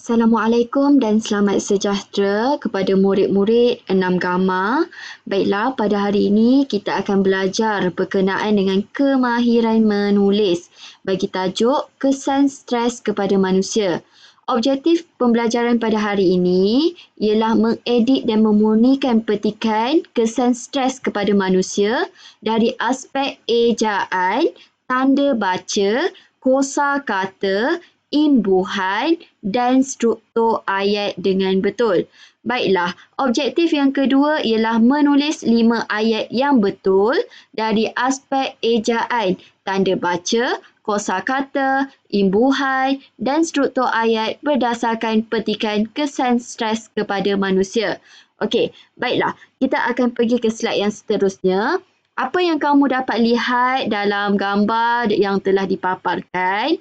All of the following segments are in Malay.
Assalamualaikum dan selamat sejahtera kepada murid-murid 6 Gamma. Baiklah, pada hari ini kita akan belajar berkenaan dengan kemahiran menulis bagi tajuk kesan stres kepada manusia. Objektif pembelajaran pada hari ini ialah mengedit dan memurnikan petikan kesan stres kepada manusia dari aspek ejaan, tanda baca, kosakata, imbuhan dan struktur ayat dengan betul. Baiklah, objektif yang kedua ialah menulis 5 ayat yang betul dari aspek ejaan, tanda baca, kosakata, imbuhan dan struktur ayat berdasarkan petikan kesan stres kepada manusia. Okey, baiklah, kita akan pergi ke slide yang seterusnya. Apa yang kamu dapat lihat dalam gambar yang telah dipaparkan?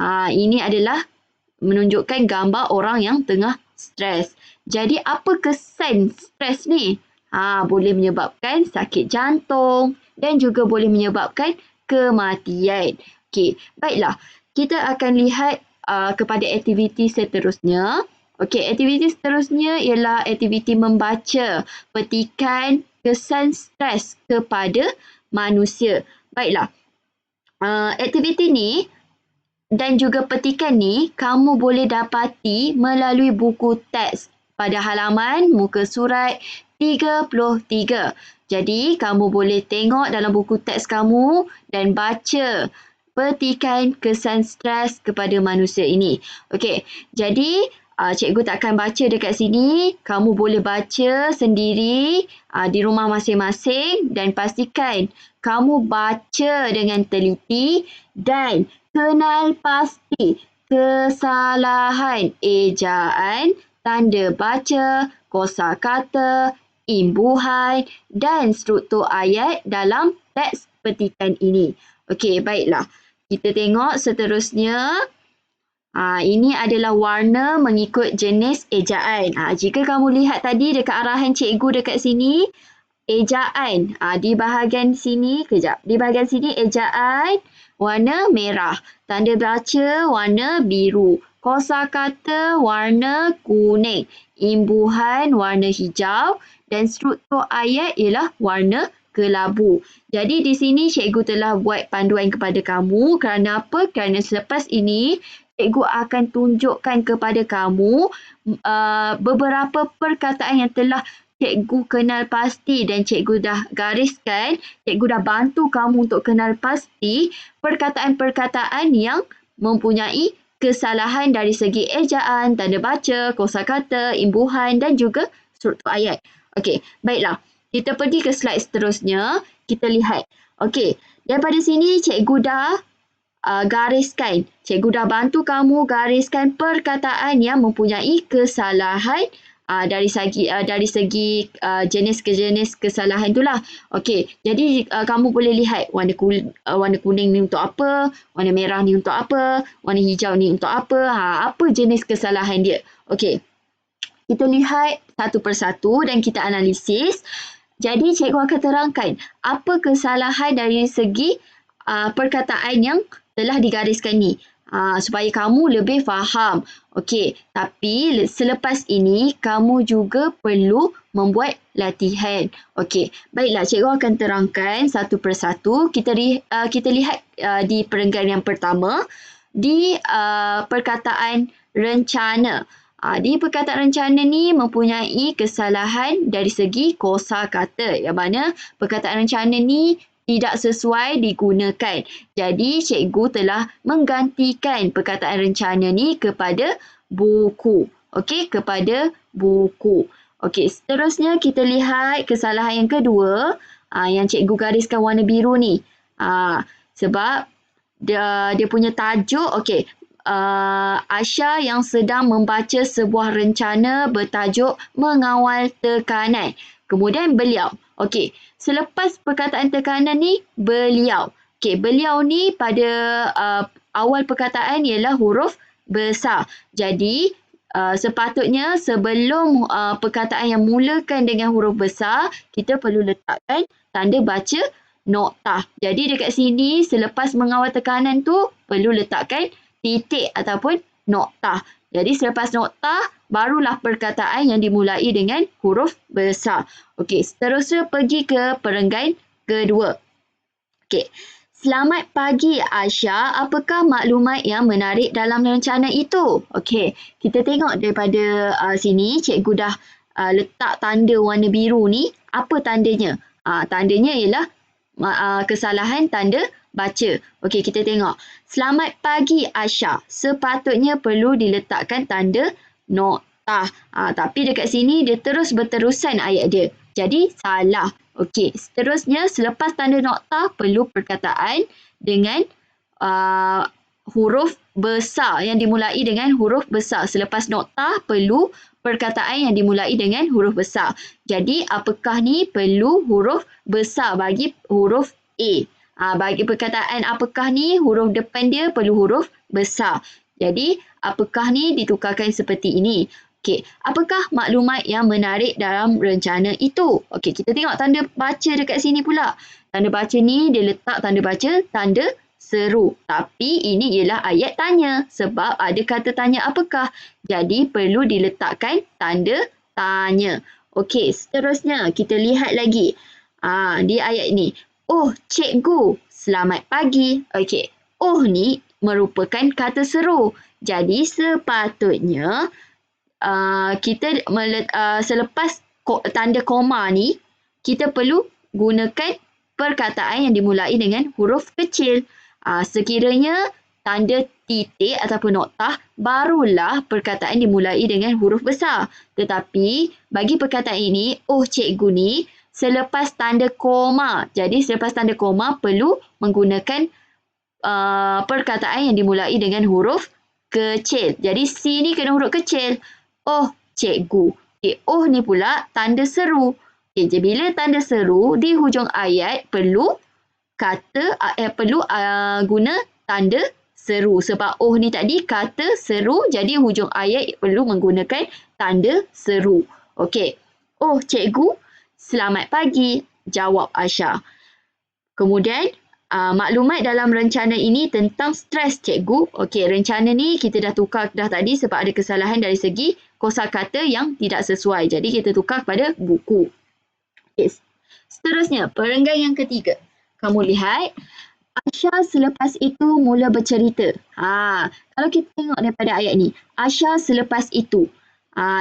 Ini adalah menunjukkan gambar orang yang tengah stres. Jadi apa kesan stres ni? Boleh menyebabkan sakit jantung dan juga boleh menyebabkan kematian. Okey, baiklah. Kita akan lihat kepada aktiviti seterusnya. Okey, aktiviti seterusnya ialah aktiviti membaca petikan kesan stres kepada manusia. Baiklah. Aktiviti ni dan juga petikan ni kamu boleh dapati melalui buku teks pada halaman muka surat 33. Jadi kamu boleh tengok dalam buku teks kamu dan baca petikan kesan stres kepada manusia ini. Okey, jadi cikgu takkan baca dekat sini. Kamu boleh baca sendiri di rumah masing-masing dan pastikan kamu baca dengan teliti dan kenal pasti kesalahan ejaan, tanda baca, kosakata, imbuhan dan struktur ayat dalam teks petikan ini. Okey, baiklah. Kita tengok seterusnya. Ini adalah warna mengikut jenis ejaan. Jika kamu lihat tadi dekat arahan cikgu dekat sini, ejaan. Di bahagian sini, di bahagian sini ejaan warna merah. Tanda baca warna biru. Kosakata warna kuning. Imbuhan warna hijau. Dan struktur ayat ialah warna kelabu. Jadi di sini cikgu telah buat panduan kepada kamu. Kerana apa? Kerana selepas ini cikgu akan tunjukkan kepada kamu beberapa perkataan yang telah cikgu kenal pasti dan cikgu dah gariskan, cikgu dah bantu kamu untuk kenal pasti perkataan-perkataan yang mempunyai kesalahan dari segi ejaan, tanda baca, kosakata, imbuhan dan juga struktur ayat. Okey, baiklah. Kita pergi ke slide seterusnya. Kita lihat. Okey, daripada sini cikgu dah gariskan. Cikgu dah bantu kamu gariskan perkataan yang mempunyai kesalahan dari segi jenis ke jenis kesalahan itulah. Okey, jadi kamu boleh lihat warna kuning ni untuk apa, warna merah ni untuk apa, warna hijau ni untuk apa, apa jenis kesalahan dia. Okey, kita lihat satu persatu dan kita analisis. Jadi cikgu akan terangkan apa kesalahan dari segi perkataan yang telah digariskan ni. Supaya kamu lebih faham. Okey, tapi selepas ini kamu juga perlu membuat latihan. Okey, baiklah cikgu akan terangkan satu persatu. Kita lihat di perenggan yang pertama di perkataan rencana. Di perkataan rencana ni mempunyai kesalahan dari segi kosakata. Yang mana perkataan rencana ni tidak sesuai digunakan. Jadi, cikgu telah menggantikan perkataan rencana ni kepada buku. Okey, kepada buku. Okey, seterusnya kita lihat kesalahan yang kedua. Yang cikgu gariskan warna biru ni. Sebab dia punya tajuk, okey. Asya yang sedang membaca sebuah rencana bertajuk mengawal tekanan. Kemudian beliau. Okey, selepas perkataan tekanan ni, beliau. Okey, beliau ni pada awal perkataan ialah huruf besar. Jadi, sepatutnya sebelum perkataan yang mulakan dengan huruf besar, kita perlu letakkan tanda baca noktah. Jadi, dekat sini, selepas mengawal tekanan tu, perlu letakkan titik ataupun noktah. Jadi selepas noktah, barulah perkataan yang dimulai dengan huruf besar. Okey, seterusnya pergi ke perenggan kedua. Okey. Selamat pagi Aisyah, apakah maklumat yang menarik dalam rencana itu? Okey, kita tengok daripada sini, cikgu dah letak tanda warna biru ni. Apa tandanya? Tandanya ialah kesalahan tanda baca. Okey, kita tengok. Selamat pagi Aisyah, sepatutnya perlu diletakkan tanda noktah. Tapi dekat sini dia terus berterusan ayat dia. Jadi salah. Okey, seterusnya selepas tanda noktah perlu perkataan dengan huruf besar yang dimulai dengan huruf besar. Selepas noktah perlu perkataan yang dimulai dengan huruf besar. Jadi apakah ni perlu huruf besar bagi huruf A. Bagi perkataan apakah ni, huruf depan dia perlu huruf besar. Jadi apakah ni ditukarkan seperti ini. Okey, apakah maklumat yang menarik dalam rencana itu? Okey, kita tengok tanda baca dekat sini pula. Tanda baca ni dia letak tanda baca tanda seru. Tapi ini ialah ayat tanya sebab ada kata tanya apakah. Jadi perlu diletakkan tanda tanya. Okey, seterusnya kita lihat lagi. Di ayat ni. Oh, cikgu, selamat pagi. Okey, oh ni merupakan kata seru. Jadi sepatutnya kita selepas tanda koma ni, kita perlu gunakan perkataan yang dimulai dengan huruf kecil. Sekiranya tanda titik ataupun noktah, barulah perkataan dimulai dengan huruf besar. Tetapi bagi perkataan ini, oh cikgu ni, selepas tanda koma. Jadi selepas tanda koma perlu menggunakan perkataan yang dimulai dengan huruf kecil. Jadi C ni kena huruf kecil. Oh, cikgu. Okay, oh ni pula tanda seru. Okay, jadi bila tanda seru, di hujung ayat perlu guna tanda seru. Sebab oh ni tadi kata seru, jadi hujung ayat perlu menggunakan tanda seru. Okey. Oh, cikgu, selamat pagi. Jawab Aisyah. Kemudian, maklumat dalam rencana ini tentang stres cikgu. Okey, rencana ni kita dah tukar dah tadi sebab ada kesalahan dari segi kosakata yang tidak sesuai. Jadi kita tukar kepada buku. Okay. Seterusnya, perenggan yang ketiga. Kamu lihat, Aisyah selepas itu mula bercerita. Kalau kita tengok daripada ayat ni, Aisyah selepas itu.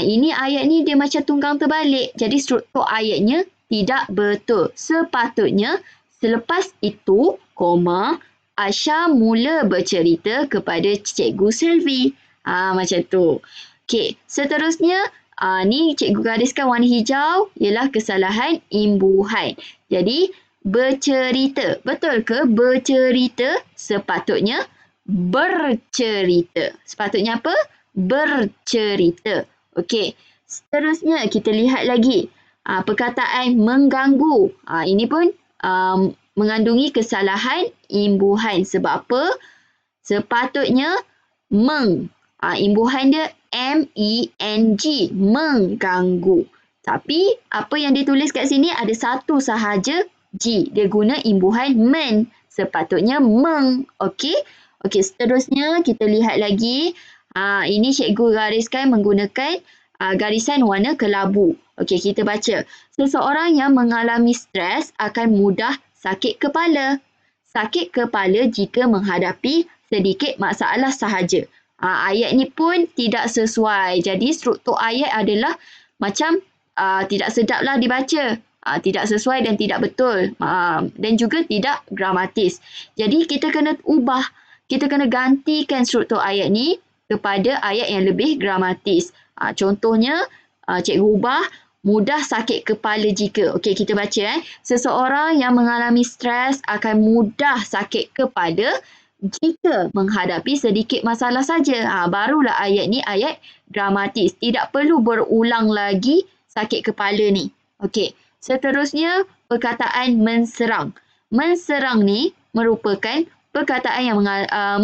Ini ayat ni dia macam tunggang terbalik. Jadi struktur ayatnya tidak betul. Sepatutnya selepas itu, Aisyah mula bercerita kepada Cikgu Selvi. Macam tu. Okey, seterusnya ni cikgu gariskan warna hijau ialah kesalahan imbuhan. Jadi bercerita. Betul ke bercerita? Sepatutnya bercerita. Sepatutnya apa? Bercerita. Okey. Seterusnya kita lihat lagi. Perkataan mengganggu. Ini pun mengandungi kesalahan imbuhan. Sebab apa? Sepatutnya imbuhan dia M-E-N-G. Mengganggu. Tapi apa yang ditulis kat sini ada satu sahaja G. Dia guna imbuhan men. Sepatutnya meng. Okey. Okey, seterusnya kita lihat lagi. Ini cikgu gariskan menggunakan garisan warna kelabu. Okey, kita baca. Seseorang yang mengalami stres akan mudah sakit kepala. Sakit kepala jika menghadapi sedikit masalah sahaja. Ayat ni pun tidak sesuai. Jadi struktur ayat adalah macam tidak sedaplah dibaca. Tidak sesuai dan tidak betul. Dan juga tidak gramatis. Jadi kita kena ubah. Kita kena gantikan struktur ayat ni kepada ayat yang lebih gramatis. Contohnya, cikgu ubah mudah sakit kepala jika. Okey, kita baca. Seseorang yang mengalami stres akan mudah sakit kepala jika menghadapi sedikit masalah saja. Barulah ayat ni ayat dramatis. Tidak perlu berulang lagi sakit kepala ni. Okey. Seterusnya, perkataan menserang. Menserang ni merupakan perkataan yang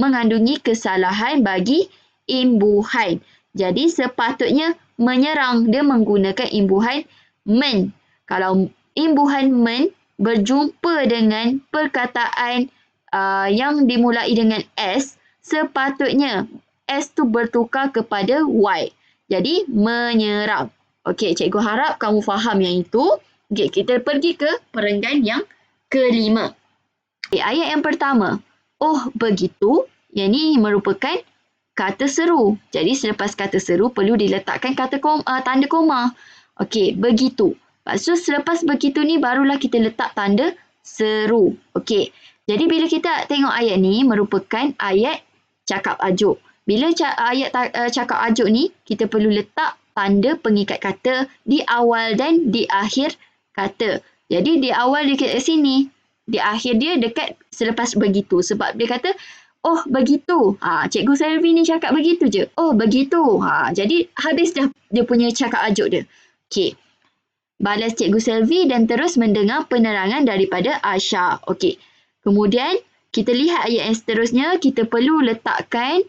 mengandungi kesalahan bagi imbuhan. Jadi sepatutnya menyerang. Dia menggunakan imbuhan men. Kalau imbuhan men berjumpa dengan perkataan yang dimulai dengan S, sepatutnya S tu bertukar kepada Y. Jadi, menyerang. Okey, cikgu harap kamu faham yang itu. Okey, kita pergi ke perenggan yang kelima. Okay, ayat yang pertama. Oh, begitu. Yang ni merupakan kata seru. Jadi, selepas kata seru, perlu diletakkan tanda koma. Okey, begitu. Lepas tu, selepas begitu ni, barulah kita letak tanda seru. Okey. Jadi, bila kita tengok ayat ni, merupakan ayat cakap ajuk. Bila ayat cakap ajuk ni, kita perlu letak tanda pengikat kata di awal dan di akhir kata. Jadi, di awal dia kat sini. Di akhir dia dekat selepas begitu. Sebab dia kata, oh begitu. Cikgu Selvi ni cakap begitu je. Oh begitu. Jadi habis dah dia punya cakap ajuk dia. Okey. Balas Cikgu Selvi dan terus mendengar penerangan daripada Asha. Okey. Kemudian kita lihat ayat yang seterusnya. Kita perlu letakkan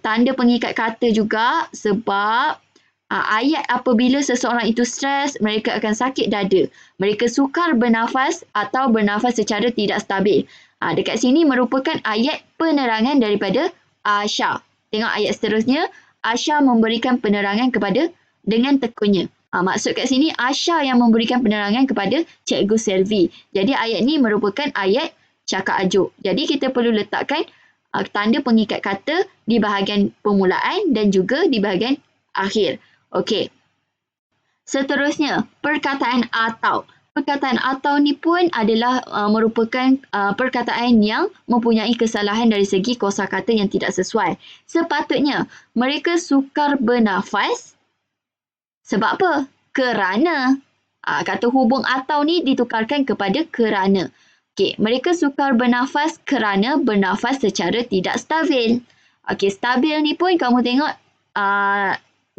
tanda pengikat kata juga sebab ayat apabila seseorang itu stres, mereka akan sakit dada. Mereka sukar bernafas atau bernafas secara tidak stabil. Dekat sini merupakan ayat penerangan daripada Asha. Tengok ayat seterusnya. Asha memberikan penerangan dengan tekunnya. Maksud kat sini Asha yang memberikan penerangan kepada Cikgu Selvi. Jadi ayat ni merupakan ayat cakap ajuk. Jadi kita perlu letakkan tanda pengikat kata di bahagian permulaan dan juga di bahagian akhir. Okey. Seterusnya, perkataan atau. Perkataan atau ni pun adalah merupakan perkataan yang mempunyai kesalahan dari segi kosakata yang tidak sesuai. Sepatutnya, mereka sukar bernafas. Sebab apa? Kerana. Kata hubung atau ni ditukarkan kepada kerana. Okey, mereka sukar bernafas kerana bernafas secara tidak stabil. Okey, stabil ni pun kamu tengok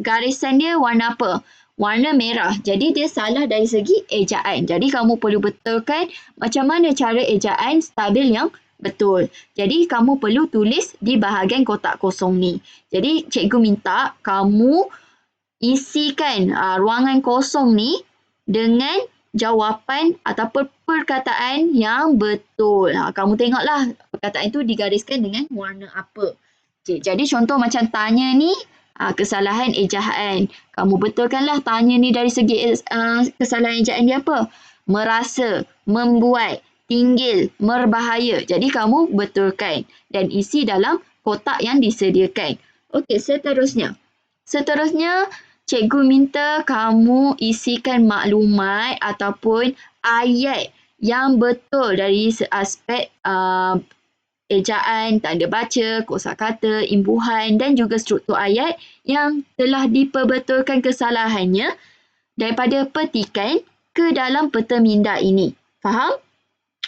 garisan dia warna apa? Warna merah. Jadi dia salah dari segi ejaan. Jadi kamu perlu betulkan macam mana cara ejaan stabil yang betul. Jadi kamu perlu tulis di bahagian kotak kosong ni. Jadi cikgu minta kamu isikan ruangan kosong ni dengan jawapan ataupun perkataan yang betul. Kamu tengoklah perkataan itu digariskan dengan warna apa. Okay, jadi contoh macam tanya ni, kesalahan ejaan. Kamu betulkanlah tanya ni dari segi kesalahan ejaan dia apa? Merasa, membuat, tinggil, berbahaya. Jadi kamu betulkan dan isi dalam kotak yang disediakan. Okey, seterusnya. Cikgu minta kamu isikan maklumat ataupun ayat yang betul dari aspek ejaan, tanda baca, kosakata, imbuhan dan juga struktur ayat yang telah diperbetulkan kesalahannya daripada petikan ke dalam peta minda ini. Faham?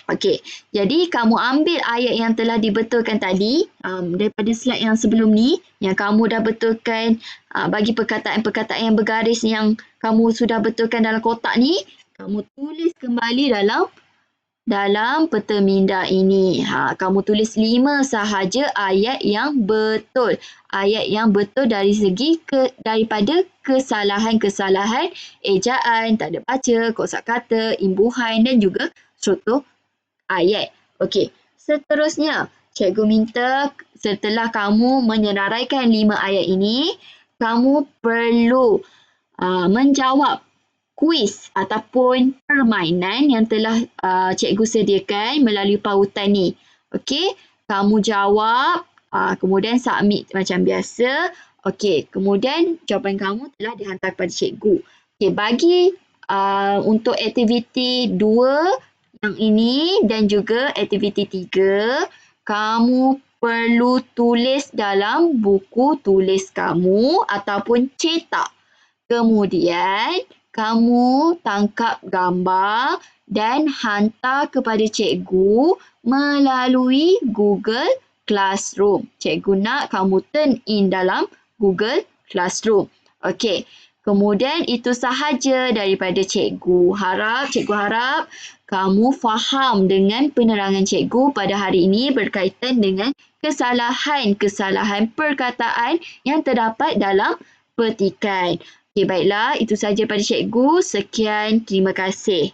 Okey, jadi kamu ambil ayat yang telah dibetulkan tadi daripada slide yang sebelum ni, yang kamu dah betulkan bagi perkataan-perkataan yang bergaris yang kamu sudah betulkan dalam kotak ni, kamu tulis kembali dalam peta minda ini. Kamu tulis 5 sahaja ayat yang betul. Ayat yang betul dari segi daripada kesalahan-kesalahan ejaan, tanda baca, kosakata, imbuhan dan juga struktur ayat. Okey, seterusnya cikgu minta setelah kamu menyeraikan 5 ayat ini, kamu perlu menjawab kuis ataupun permainan yang telah cikgu sediakan melalui pautan ni. Okey, kamu jawab, kemudian submit macam biasa. Okey, kemudian jawapan kamu telah dihantar kepada cikgu. Okey, bagi untuk aktiviti 2 yang ini dan juga aktiviti 3, kamu perlu tulis dalam buku tulis kamu ataupun cetak. Kemudian, kamu tangkap gambar dan hantar kepada cikgu melalui Google Classroom. Cikgu nak kamu turn in dalam Google Classroom. Okey. Kemudian itu sahaja daripada cikgu. Cikgu harap kamu faham dengan penerangan cikgu pada hari ini berkaitan dengan kesalahan-kesalahan perkataan yang terdapat dalam petikan. Okey, baiklah, itu sahaja pada cikgu. Sekian, terima kasih.